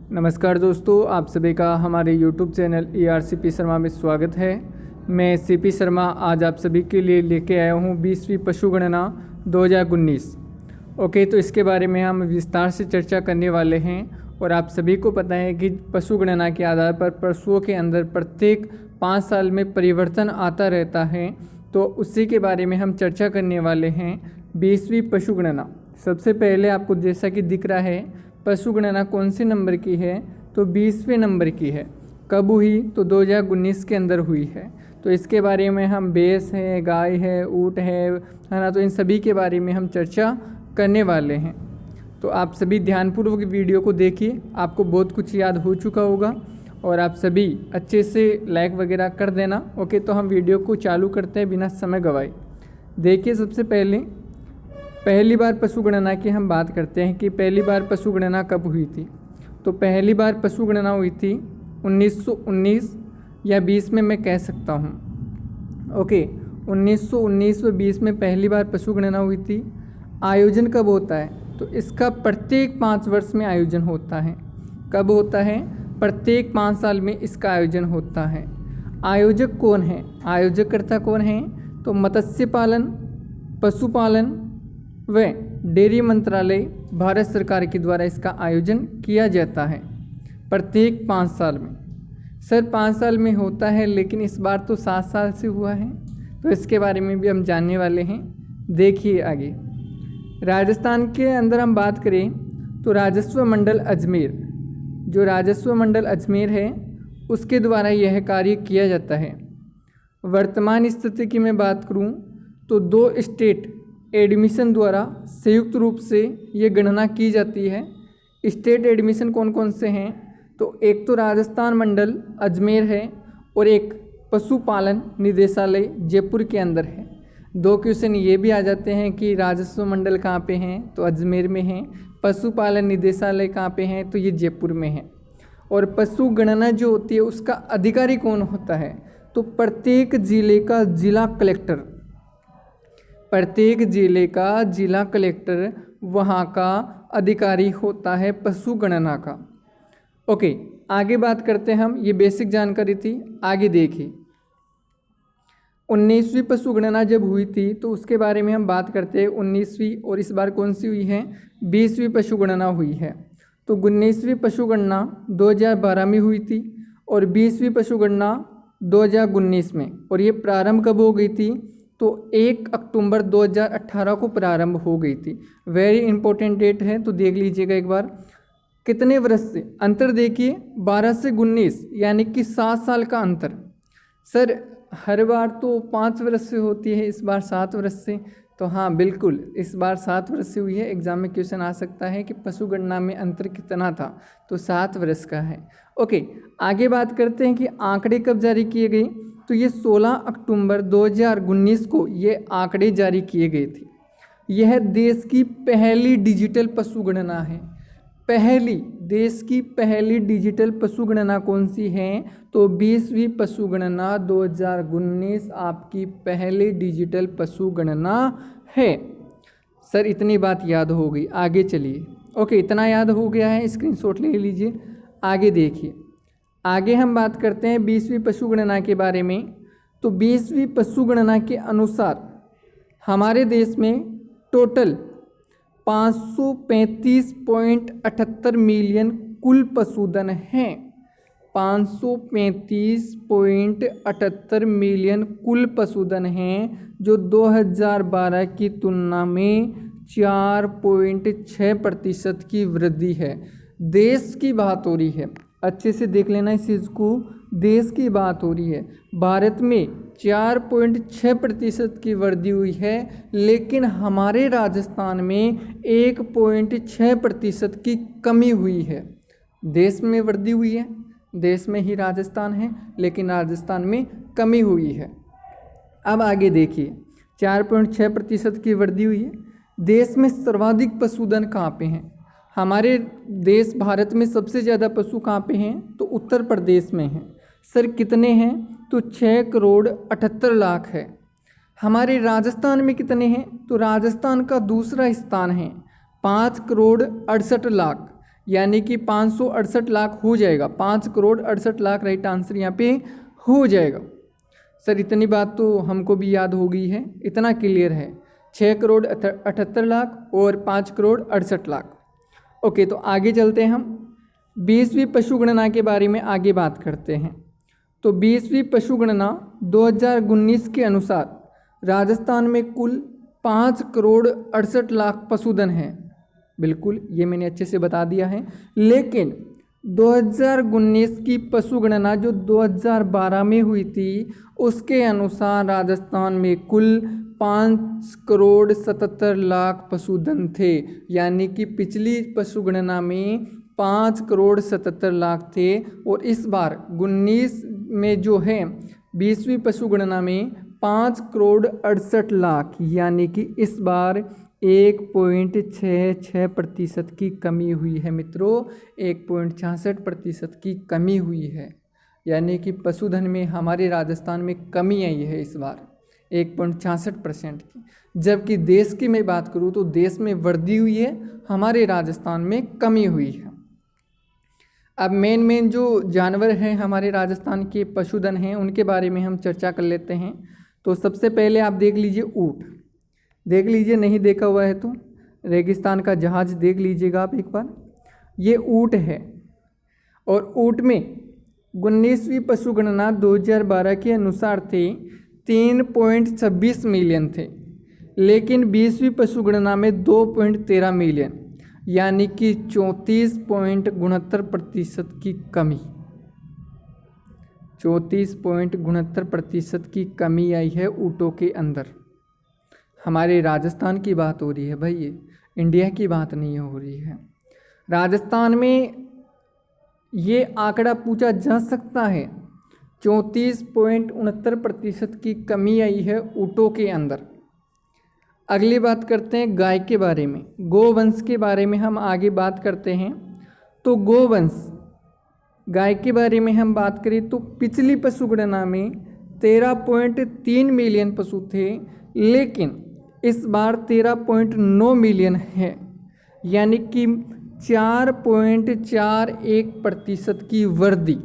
नमस्कार दोस्तों, आप सभी का हमारे YouTube चैनल ERCP शर्मा में स्वागत है। मैं CP शर्मा आज आप सभी के लिए लेके आया हूँ 20वीं पशु गणना 2019। ओके, तो इसके बारे में हम विस्तार से चर्चा करने वाले हैं। और आप सभी को पता है कि पशु गणना के आधार पर पशुओं के अंदर प्रत्येक 5 साल में परिवर्तन आता रहता है, तो उसी के बारे में हम चर्चा करने वाले हैं। 20वीं पशु गणना, सबसे पहले आपको जैसा कि दिख रहा है पशु गणना कौन से नंबर की है, तो 20वें नंबर की है। कब हुई, तो 2019 के अंदर हुई है। तो इसके बारे में हम भैंस है, गाय है, ऊँट है ना, तो इन सभी के बारे में हम चर्चा करने वाले हैं। तो आप सभी ध्यानपूर्वक वीडियो को देखिए, आपको बहुत कुछ याद हो चुका होगा और आप सभी अच्छे से लाइक वगैरह कर देना। ओके, तो हम वीडियो को चालू करते हैं बिना समय गवाए। देखिए, सबसे पहली बार पशु गणना की हम बात करते हैं कि पहली बार पशु गणना कब हुई थी। तो पहली बार पशु गणना हुई थी 1919 या 20 में मैं कह सकता हूँ। ओके, 1919 व 20 में पहली बार पशु गणना हुई थी। आयोजन कब होता है, तो इसका प्रत्येक 5 वर्ष में आयोजन होता है। कब होता है, प्रत्येक 5 साल में इसका आयोजन होता है। आयोजक कौन है, आयोजकर्ता कौन है, तो मत्स्य पालन, पशुपालन व डेयरी मंत्रालय भारत सरकार के द्वारा इसका आयोजन किया जाता है प्रत्येक 5 साल में। सर 5 साल में होता है, लेकिन इस बार तो 7 साल से हुआ है, तो इसके बारे में भी हम जानने वाले हैं। देखिए आगे, राजस्थान के अंदर हम बात करें तो राजस्व मंडल अजमेर, जो राजस्व मंडल अजमेर है उसके द्वारा यह कार्य किया जाता है। वर्तमान स्थिति की मैं बात करूं तो 2 स्टेट एडमिशन द्वारा संयुक्त रूप से ये गणना की जाती है। स्टेट एडमिशन कौन कौन से हैं, तो एक तो राजस्थान मंडल अजमेर है और एक पशुपालन निदेशालय जयपुर के अंदर है। 2 क्वेश्चन ये भी आ जाते हैं कि राजस्व मंडल कहाँ पे हैं, तो अजमेर में हैं। पशुपालन निदेशालय कहाँ पे हैं, तो ये जयपुर में है। और पशु गणना जो होती है उसका अधिकारी कौन होता है, तो प्रत्येक जिले का जिला कलेक्टर, प्रत्येक जिले का जिला कलेक्टर वहाँ का अधिकारी होता है पशु गणना का। ओके, आगे बात करते हैं हम, ये बेसिक जानकारी थी। आगे देखिए, 19वीं पशु गणना जब हुई थी तो उसके बारे में हम बात करते हैं। 19वीं और इस बार कौन सी हुई है, 20वीं पशु गणना हुई है। तो 19वीं पशु गणना 2012 में हुई थी और 20वीं पशु गणना 2019 में। और ये प्रारंभ कब हो गई थी, तो 1 अक्टूबर 2018 को प्रारंभ हो गई थी। वेरी इंपॉर्टेंट डेट है, तो देख लीजिएगा एक बार। कितने वर्ष से अंतर देखिए, 12 से 19 यानी कि 7 साल का अंतर। सर हर बार तो 5 वर्ष से होती है, इस बार 7 वर्ष से, तो हाँ बिल्कुल इस बार 7 वर्ष से हुई है। एग्जाम में क्वेश्चन आ सकता है कि पशु गणना में अंतर कितना था, तो 7 वर्ष का है। ओके, आगे बात करते हैं कि आंकड़े कब जारी किए गए, तो ये 16 अक्टूबर 2019 को ये आंकड़े जारी किए गए थे। यह देश की पहली डिजिटल पशु गणना है। पहली, देश की पहली डिजिटल पशु गणना कौन सी है, तो 20वीं पशु गणना 2019 आपकी पहली डिजिटल पशु गणना है। सर इतनी बात याद हो गई, आगे चलिए। ओके, इतना याद हो गया है, स्क्रीनशॉट ले लीजिए। आगे देखिए, आगे हम बात करते हैं 20वीं पशु गणना के बारे में। तो 20वीं पशु गणना के अनुसार हमारे देश में टोटल 535.78 मिलियन कुल पशुधन हैं। 535.78 मिलियन कुल पशुधन हैं, जो 2012 की तुलना में 4.6% की वृद्धि है। देश की बात हो रही है, अच्छे से देख लेना इस चीज़ को, देश की बात हो रही है। भारत में 4.6% की वृद्धि हुई है, लेकिन हमारे राजस्थान में 1.6% की कमी हुई है। देश में वृद्धि हुई है, देश में ही राजस्थान है, लेकिन राजस्थान में कमी हुई है। अब आगे देखिए, 4.6% की वृद्धि हुई है। देश में सर्वाधिक पशुधन कहाँ पे हैं, हमारे देश भारत में सबसे ज़्यादा पशु कहाँ पे हैं, तो उत्तर प्रदेश में हैं। सर कितने हैं, तो 6,78,00,000 है। हमारे राजस्थान में कितने हैं, तो राजस्थान का दूसरा स्थान है 5,68,00,000, यानी कि 568 लाख हो जाएगा। 5 करोड़ 68 लाख राइट आंसर यहाँ पे हो जाएगा। सर इतनी बात तो हमको भी याद हो गई है, इतना क्लियर है। 6 करोड़ 78 लाख और 5 करोड़ 68 लाख। ओके, तो आगे चलते हैं हम 20वीं पशु गणना के बारे में आगे बात करते हैं। तो 20वीं पशु गणना 2019 के अनुसार राजस्थान में कुल 5 करोड़ 68 लाख पशुधन हैं। बिल्कुल, ये मैंने अच्छे से बता दिया है। लेकिन 2019 की पशु गणना जो 2012 में हुई थी उसके अनुसार राजस्थान में कुल 5 करोड़ 77 लाख पशुधन थे। यानी कि पिछली पशु गणना में 5 करोड़ 77 लाख थे और इस बार 19 में जो है 20वीं पशु गणना में 5 करोड़ 68 लाख, यानी कि इस बार 1.66% की कमी हुई है मित्रों। 1.66% की कमी हुई है, यानी कि पशुधन में हमारे राजस्थान में कमी आई है इस बार 1.66% की। जबकि देश की मैं बात करूँ तो देश में वृद्धि हुई है, हमारे राजस्थान में कमी हुई है। अब मेन जो जानवर हैं हमारे राजस्थान के पशुधन हैं उनके बारे में हम चर्चा कर लेते हैं। तो सबसे पहले आप देख लीजिए ऊँट, देख लीजिए, नहीं देखा हुआ है तो रेगिस्तान का जहाज देख लीजिएगा आप एक बार। ये ऊँट है और ऊँट में 19वीं पशु गणना 2012 के अनुसार थे 3.26 मिलियन थे, लेकिन 20वीं पशु गणना में 2.13 मिलियन, यानी कि 34.69% की कमी। 34.69% की कमी आई है ऊँटों के अंदर। हमारे राजस्थान की बात हो रही है भाई, ये इंडिया की बात नहीं हो रही है। राजस्थान में ये आंकड़ा पूछा जा सकता है। 34.69% की कमी आई है ऊँटों के अंदर। अगली बात करते हैं गाय के बारे में, गोवंश के बारे में हम आगे बात करते हैं। तो गोवंश गाय के बारे में हम बात करें तो पिछली पशु गणना में 13.3 मिलियन पशु थे, लेकिन इस बार 13.9 मिलियन है, यानी कि 4.41% की वृद्धि।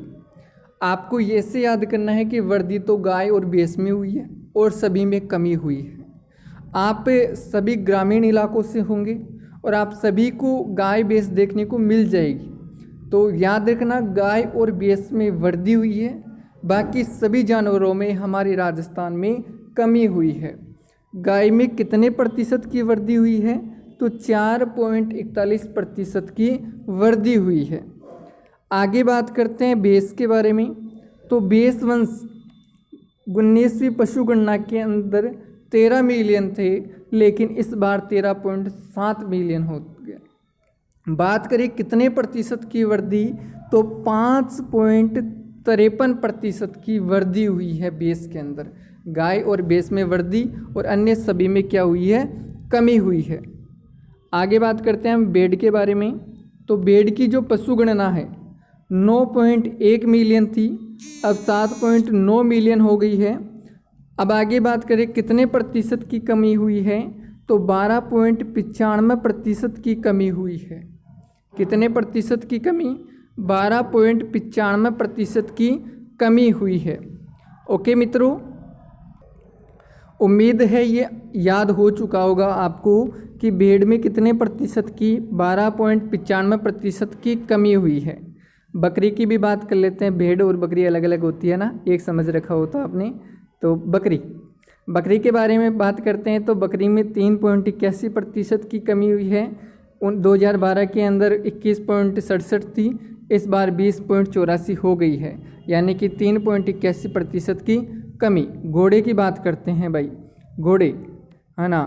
आपको ये से याद करना है कि वृद्धि तो गाय और भैंस में हुई है और सभी में कमी हुई है। आप सभी ग्रामीण इलाकों से होंगे और आप सभी को गाय भैंस देखने को मिल जाएगी। तो याद रखना गाय और भैंस में वृद्धि हुई है, बाकी सभी जानवरों में हमारे राजस्थान में कमी हुई है। गाय में कितने प्रतिशत की वृद्धि हुई है? तो 4.41% की वृद्धि हुई है। आगे बात करते हैं भैंस के बारे में। तो भैंस वंश 19वीं पशु गणना के अंदर 13 मिलियन थे, लेकिन इस बार 13.7 मिलियन हो गए। बात करें कितने प्रतिशत की वृद्धि, तो 5.53% की वृद्धि हुई है भैंस के अंदर। गाय और भैंस में वृद्धि और अन्य सभी में क्या हुई है? कमी हुई है। आगे बात करते हैं हम भेड़ के बारे में। तो भेड़ की जो पशु गणना है 9.1 मिलियन थी, अब 7.9 मिलियन हो गई है। अब आगे बात करें कितने प्रतिशत की कमी हुई है, तो 12.95% की कमी हुई है। कितने प्रतिशत की कमी? 12.95% की कमी हुई है। ओके मित्रों, उम्मीद है ये याद हो चुका होगा आपको कि भेड़ में कितने प्रतिशत की 12.95% की कमी हुई है। बकरी की भी बात कर लेते हैं। भेड़ और बकरी अलग अलग होती है ना, एक समझ रखा हो तो आपने। तो बकरी के बारे में बात करते हैं। तो बकरी में 3.81% की कमी हुई है। 2012 के अंदर 21.67 थी, इस बार 20.84 हो गई है, यानी कि 3.81% की कमी। घोड़े की बात करते हैं भाई, घोड़े है ना।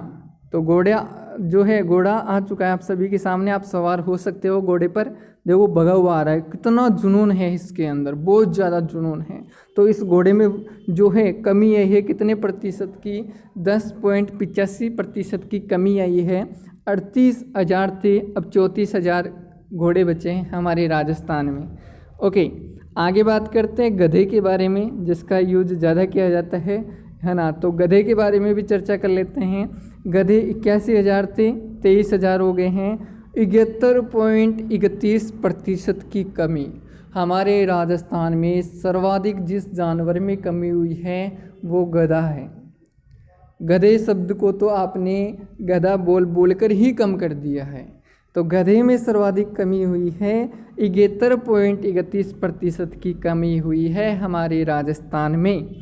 तो घोड़ा जो है, घोड़ा आ चुका है आप सभी के सामने, आप सवार हो सकते हो घोड़े पर। देखो भगा हुआ आ रहा है, कितना जुनून है इसके अंदर, बहुत ज़्यादा जुनून है। तो इस घोड़े में जो है कमी आई है कितने प्रतिशत की? 10.85% की कमी आई है। 38,000 थे, अब 34,000 घोड़े बचे हैं हमारे राजस्थान में। ओके, आगे बात करते हैं गधे के बारे में, जिसका यूज ज़्यादा किया जाता है ना। तो गधे के बारे में भी चर्चा कर लेते हैं। गधे 81,000 थे, 23,000 हो गए हैं। 71.31% की कमी। हमारे राजस्थान में सर्वाधिक जिस जानवर में कमी हुई है वो गधा है। गधे शब्द को तो आपने गधा बोल बोलकर ही कम कर दिया है। तो गधे में सर्वाधिक कमी हुई है, 71.31% की कमी हुई है हमारे राजस्थान में।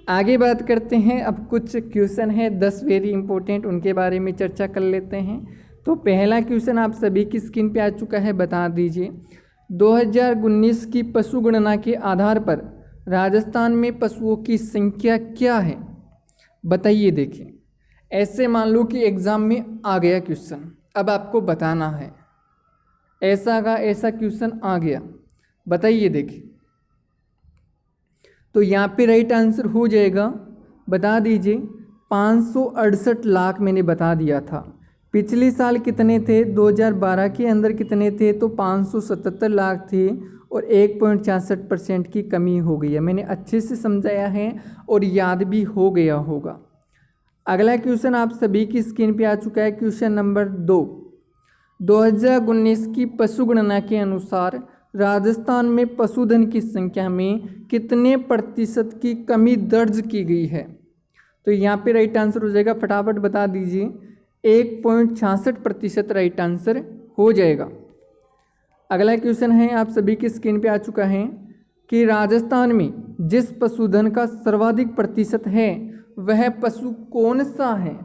आगे बात करते हैं, अब कुछ क्वेश्चन है 10 वेरी इंपॉर्टेंट, उनके बारे में चर्चा कर लेते हैं। तो पहला क्वेश्चन आप सभी की स्क्रीन पे आ चुका है, बता दीजिए 2019 की पशु गणना के आधार पर राजस्थान में पशुओं की संख्या क्या है, बताइए। देखिए ऐसे मान लो कि एग्ज़ाम में आ गया क्वेश्चन, अब आपको बताना है, ऐसा का ऐसा क्वेश्चन आ गया, बताइए। देखिए तो यहाँ पे राइट आंसर हो जाएगा, बता दीजिए 568 लाख मैंने बता दिया था। पिछले साल कितने थे, 2012 के अंदर कितने थे, तो 577 लाख थे और 1.66% की कमी हो गई है। मैंने अच्छे से समझाया है और याद भी हो गया होगा। अगला क्वेश्चन आप सभी की स्क्रीन पे आ चुका है, क्वेश्चन नंबर 2। 2019 की पशु गणना के अनुसार राजस्थान में पशुधन की संख्या में कितने प्रतिशत की कमी दर्ज की गई है, तो यहाँ पे राइट आंसर हो जाएगा, फटाफट बता दीजिए, 1.66% राइट आंसर हो जाएगा। अगला क्वेश्चन है आप सभी की स्क्रीन पे आ चुका है कि राजस्थान में जिस पशुधन का सर्वाधिक प्रतिशत है वह पशु कौन सा है।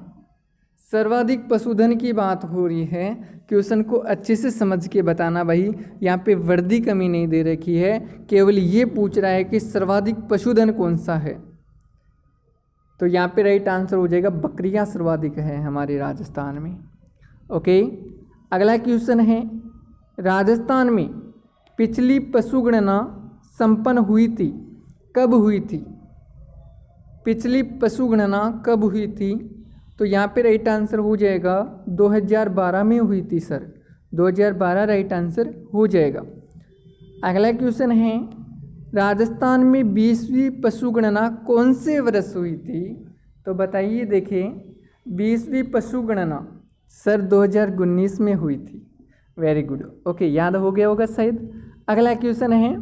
सर्वाधिक पशुधन की बात हो रही है, क्वेश्चन को अच्छे से समझ के बताना भाई, यहाँ पे वर्दी कमी नहीं दे रखी है, केवल ये पूछ रहा है कि सर्वाधिक पशुधन कौन सा है। तो यहाँ पे राइट आंसर हो जाएगा बकरियाँ सर्वाधिक है हमारे राजस्थान में। ओके, अगला क्वेश्चन है, राजस्थान में पिछली पशु गणना संपन्न हुई थी, कब हुई थी, पिछली पशु गणना कब हुई थी, तो यहाँ पे राइट आंसर हो जाएगा 2012 में हुई थी सर, 2012 राइट आंसर हो जाएगा। अगला क्वेश्चन है, राजस्थान में 20वीं पशु गणना कौन से वर्ष हुई थी, तो बताइए। देखें 20वीं पशु गणना सर 2019 में हुई थी। वेरी गुड, ओके, याद हो गया होगा शायद। अगला क्वेश्चन है,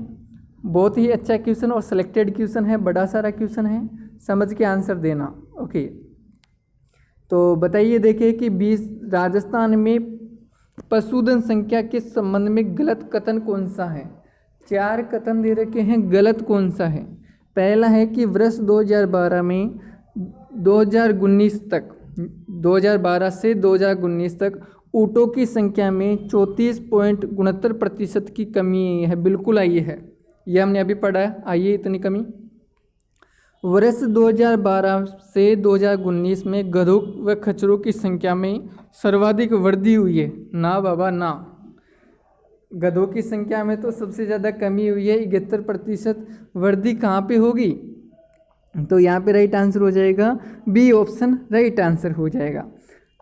बहुत ही अच्छा क्वेश्चन और सिलेक्टेड क्वेश्चन है, बड़ा सारा क्वेश्चन है, समझ के आंसर देना। ओके, तो बताइए देखिए कि 20 राजस्थान में पशुधन संख्या के संबंध में गलत कथन कौन सा है। 4 कथन दे रखे हैं, गलत कौन सा है। पहला है कि वर्ष 2012 में 2019 तक, 2012 से 2019 तक ऊँटों की संख्या में 34.69% की कमी आई है, बिल्कुल आई है, ये हमने अभी पढ़ा है, आई है इतनी कमी। वर्ष 2012 से 2019 में गधों व खच्चरों की संख्या में सर्वाधिक वृद्धि हुई है, ना बाबा ना, गधों की संख्या में तो सबसे ज़्यादा कमी हुई है, 71% वृद्धि कहाँ पे होगी, तो यहाँ पे राइट आंसर हो जाएगा बी ऑप्शन राइट आंसर हो जाएगा।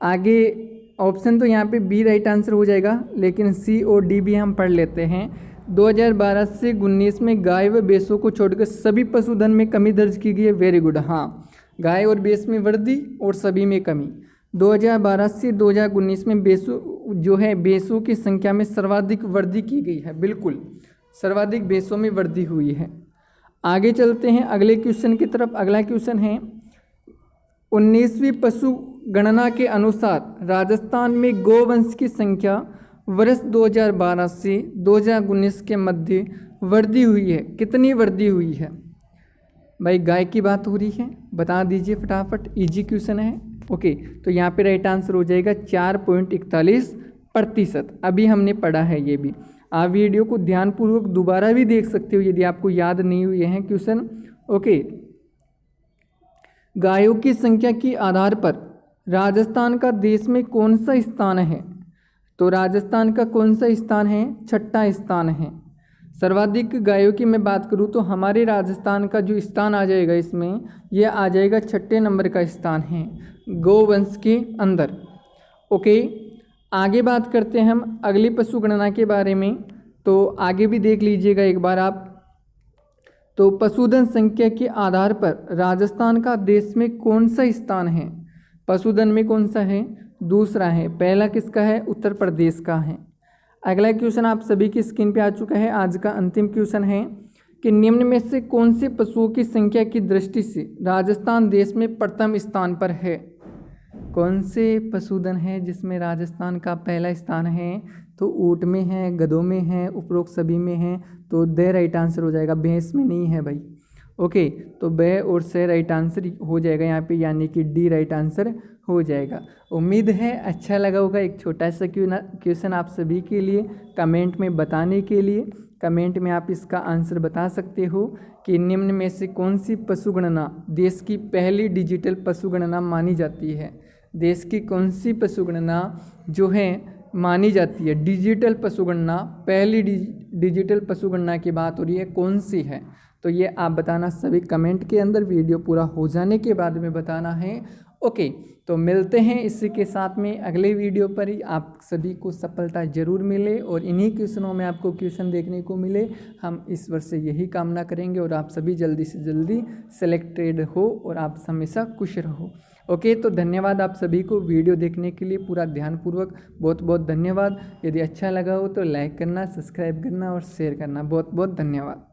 आगे ऑप्शन तो यहाँ पे बी राइट आंसर हो जाएगा, लेकिन सी और डी भी हम पढ़ लेते हैं। 2012 से 19 में गाय व भैंसों को छोड़कर सभी पशुधन में कमी दर्ज की गई है। वेरी गुड, हाँ, गाय और भैंस में वृद्धि और सभी में कमी। 2012 से 2019 में भैंसों की संख्या में सर्वाधिक वृद्धि की गई है, बिल्कुल सर्वाधिक भैंसों में वृद्धि हुई है। आगे चलते हैं अगले क्वेश्चन की तरफ। अगला क्वेश्चन है, 19वीं पशु गणना के अनुसार राजस्थान में गोवंश की संख्या वर्ष 2012 से 2019 के मध्य वृद्धि हुई है, कितनी वृद्धि हुई है भाई। गाय की बात हो रही है, बता दीजिए फटाफट, इजी क्वेश्चन है। ओके, तो यहाँ पे राइट आंसर हो जाएगा 4.41%। अभी हमने पढ़ा है ये भी, आप वीडियो को ध्यानपूर्वक दोबारा भी देख सकते हो यदि आपको याद नहीं हुए हैं क्वेश्चन। ओके, गायों की संख्या के आधार पर राजस्थान का देश में कौन सा स्थान है, तो राजस्थान का कौन सा स्थान है, 6ठा स्थान है। सर्वाधिक गायों की मैं बात करूँ तो हमारे राजस्थान का जो स्थान आ जाएगा इसमें, यह आ जाएगा 6ठे नंबर का स्थान है गोवंश के अंदर। ओके, आगे बात करते हैं हम अगली पशु गणना के बारे में, तो आगे भी देख लीजिएगा एक बार आप। तो पशुधन संख्या के आधार पर राजस्थान का देश में कौन सा स्थान है, पशुधन में कौन सा है, दूसरा है, पहला किसका है, उत्तर प्रदेश का है। अगला क्वेश्चन आप सभी की स्क्रीन पे आ चुका है। आज का अंतिम क्वेश्चन है कि निम्न में से कौन से पशुओं की संख्या की दृष्टि से राजस्थान देश में प्रथम स्थान पर है। कौन से पशुधन है जिसमें राजस्थान का पहला स्थान है? तो ऊँट में है, गधों में है, उपरोक्त सभी में है। तो द राइट आंसर हो जाएगा, भैंस में नहीं है भाई। ओके, तो ब और से राइट आंसर हो जाएगा यहाँ पे, यानी कि डी राइट आंसर हो जाएगा। उम्मीद है अच्छा लगा होगा एक छोटा सा क्वेश्चन आप सभी के लिए कमेंट में बताने के लिए। कमेंट में आप इसका आंसर बता सकते हो कि निम्न में से कौन सी पशु गणना देश की पहली डिजिटल पशु गणना मानी जाती है। देश की कौन सी पशु गणना जो है मानी जाती है डिजिटल पशु गणना, पहली डिजिटल पशु गणना की बात हो रही है, कौन सी है? तो ये आप बताना सभी कमेंट के अंदर, वीडियो पूरा हो जाने के बाद में बताना है। ओके, तो मिलते हैं इसी के साथ में अगले वीडियो पर ही। आप सभी को सफलता जरूर मिले और इन्हीं क्वेश्चनों में आपको क्वेश्चन देखने को मिले। हम ईश्वर से यही कामना करेंगे और आप सभी जल्दी से जल्दी सेलेक्टेड हो और आप हमेशा खुश रहो। ओके, तो धन्यवाद आप सभी को वीडियो देखने के लिए पूरा ध्यानपूर्वक, बहुत बहुत धन्यवाद। यदि अच्छा लगा हो तो लाइक करना, सब्सक्राइब करना और शेयर करना। बहुत बहुत धन्यवाद।